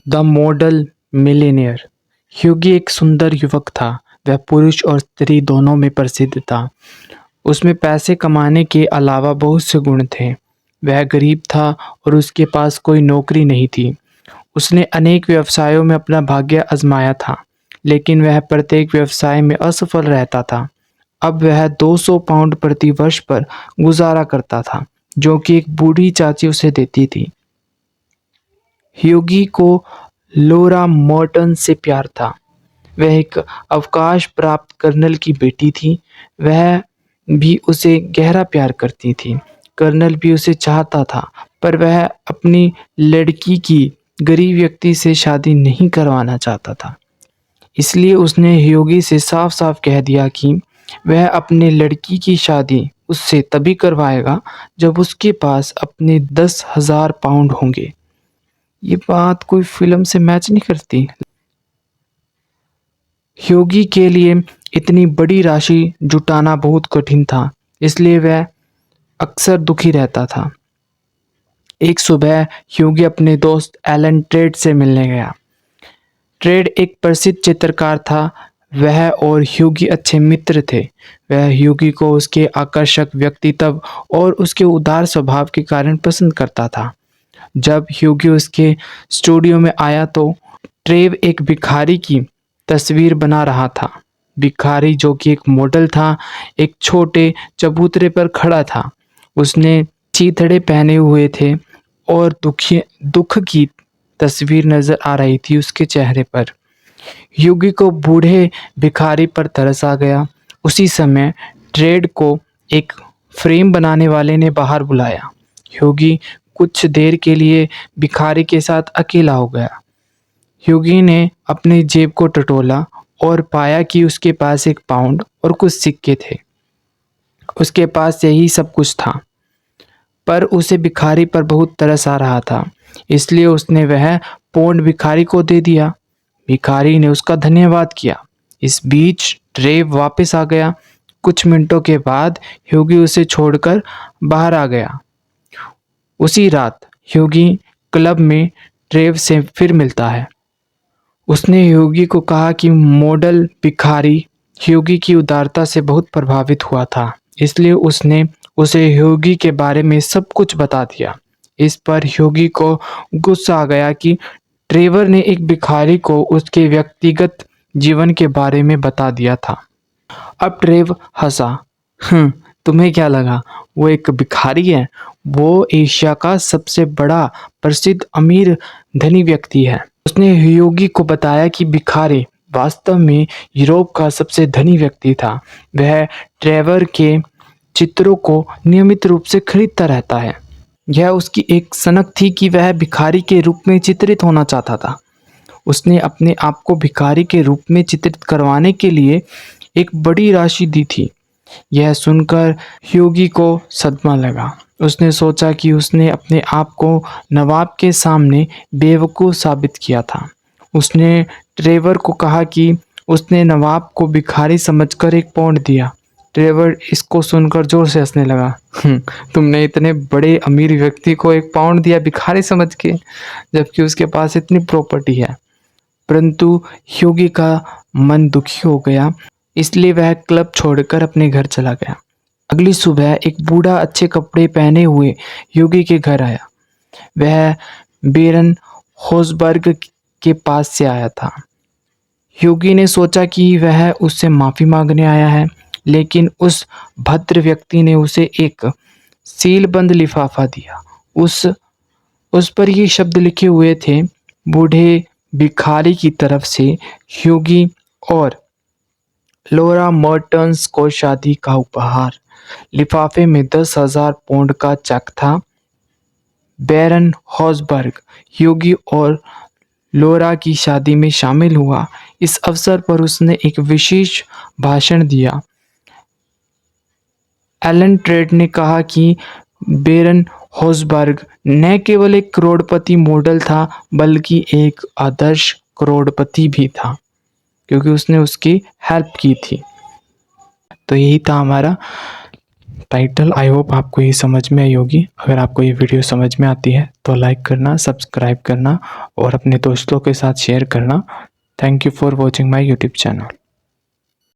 The model millionaire. ह्यूगी एक सुंदर युवक था। वह पुरुष और स्त्री दोनों में प्रसिद्ध था। उसमें पैसे कमाने के अलावा बहुत से गुण थे। वह गरीब था और उसके पास कोई नौकरी नहीं थी। उसने अनेक व्यवसायों में अपना भाग्य आजमाया था, लेकिन वह प्रत्येक व्यवसाय में असफल रहता था। अब वह 200 पाउंड प्रति वर्ष पर गुजारा करता था, जो कि एक बूढ़ी चाची उसे देती थी। ह्यूगी को लोरा मॉर्टन से प्यार था। वह एक अवकाश प्राप्त कर्नल की बेटी थी। वह भी उसे गहरा प्यार करती थी। कर्नल भी उसे चाहता था, पर वह अपनी लड़की की गरीब व्यक्ति से शादी नहीं करवाना चाहता था। इसलिए उसने ह्यूगी से साफ-साफ कह दिया कि वह अपने लड़की की शादी उससे तभी करवाएगा जब उसके पास अपने 10,000 पाउंड होंगे। ये बात कोई फ़िल्म से मैच नहीं करती। ह्यूगी के लिए इतनी बड़ी राशि जुटाना बहुत कठिन था, इसलिए वह अक्सर दुखी रहता था। एक सुबह ह्यूगी अपने दोस्त एलन ट्रेड से मिलने गया। ट्रेड एक प्रसिद्ध चित्रकार था। वह और ह्यूगी अच्छे मित्र थे। वह ह्यूगी को उसके आकर्षक व्यक्तित्व और उसके उदार स्वभाव के कारण पसंद करता था। जब ह्यूगी उसके स्टूडियो में आया तो ट्रेव एक भिखारी की तस्वीर बना रहा था। भिखारी, जो कि एक मॉडल था, एक छोटे चबूतरे पर खड़ा था। उसने चीथड़े पहने हुए थे और दुख की तस्वीर नजर आ रही थी उसके चेहरे पर। ह्यूगी को बूढ़े भिखारी पर तरस आ गया। उसी समय ट्रेड को एक फ्रेम बनाने वाले ने बाहर बुलाया। ह्यूगी कुछ देर के लिए भिखारी के साथ अकेला हो गया। ह्यूगी ने अपनी जेब को टटोला और पाया कि उसके पास 1 पाउंड और कुछ सिक्के थे। उसके पास यही सब कुछ था, पर उसे भिखारी पर बहुत तरस आ रहा था, इसलिए उसने वह पौंड भिखारी को दे दिया। भिखारी ने उसका धन्यवाद किया। इस बीच ट्रेव वापस आ गया। कुछ मिनटों के बाद ह्यूगी उसे छोड़कर बाहर आ गया। उसी रात ह्यूगी क्लब में ट्रेव से फिर मिलता है। उसने ह्यूगी को कहा कि मॉडल भिखारी ह्यूगी की उदारता से बहुत प्रभावित हुआ था, इसलिए उसने उसे ह्यूगी के बारे में सब कुछ बता दिया। इस पर ह्यूगी को गुस्सा आ गया कि ट्रेवर ने एक भिखारी को उसके व्यक्तिगत जीवन के बारे में बता दिया था। अब ट्रेव हंसा। तुम्हें क्या लगा वो एक भिखारी है? वो एशिया का सबसे बड़ा प्रसिद्ध अमीर धनी व्यक्ति है। उसने ह्यूगी को बताया कि भिखारी वास्तव में यूरोप का सबसे धनी व्यक्ति था। वह ट्रेवर के चित्रों को नियमित रूप से खरीदता रहता है। यह उसकी एक सनक थी कि वह भिखारी के रूप में चित्रित होना चाहता था। उसने अपने आप को भिखारी के रूप में चित्रित करवाने के लिए एक बड़ी राशि दी थी। यह सुनकर ह्यूगी को सदमा लगा। उसने सोचा कि उसने अपने आप को नवाब के सामने बेवकूफ़ साबित किया था। उसने ट्रेवर को कहा कि उसने नवाब को भिखारी समझकर 1 पाउंड दिया। ट्रेवर इसको सुनकर जोर से हंसने लगा। तुमने इतने बड़े अमीर व्यक्ति को 1 पाउंड दिया भिखारी समझ के, जबकि उसके पास इतनी प्रॉपर्टी है। परंतु ह्यूगी का मन दुखी हो गया, इसलिए वह क्लब छोड़कर अपने घर चला गया। अगली सुबह एक बूढ़ा अच्छे कपड़े पहने हुए ह्यूगी के घर आया। वह बेरन होसबर्ग के पास से आया था। ह्यूगी ने सोचा कि वह उससे माफ़ी मांगने आया है, लेकिन उस भद्र व्यक्ति ने उसे एक सीलबंद लिफाफा दिया। उस पर ये शब्द लिखे हुए थे, बूढ़े भिखारी की तरफ से ह्यूगी और लोरा मर्टन्स को शादी का उपहार। लिफाफे में 10,000 पाउंड का चेक था। बैरन हॉसबर्ग ह्यूगी और लोरा की शादी में शामिल हुआ। इस अवसर पर उसने एक विशेष भाषण दिया। एलन ट्रेड ने कहा कि बैरन हॉसबर्ग न केवल एक करोड़पति मॉडल था, बल्कि एक आदर्श करोड़पति भी था, क्योंकि उसने उसकी हेल्प की थी। तो यही था हमारा टाइटल। आई होप आपको ये समझ में आई होगी। अगर आपको ये वीडियो समझ में आती है तो लाइक करना, सब्सक्राइब करना और अपने दोस्तों के साथ शेयर करना। Thank you for watching my YouTube channel.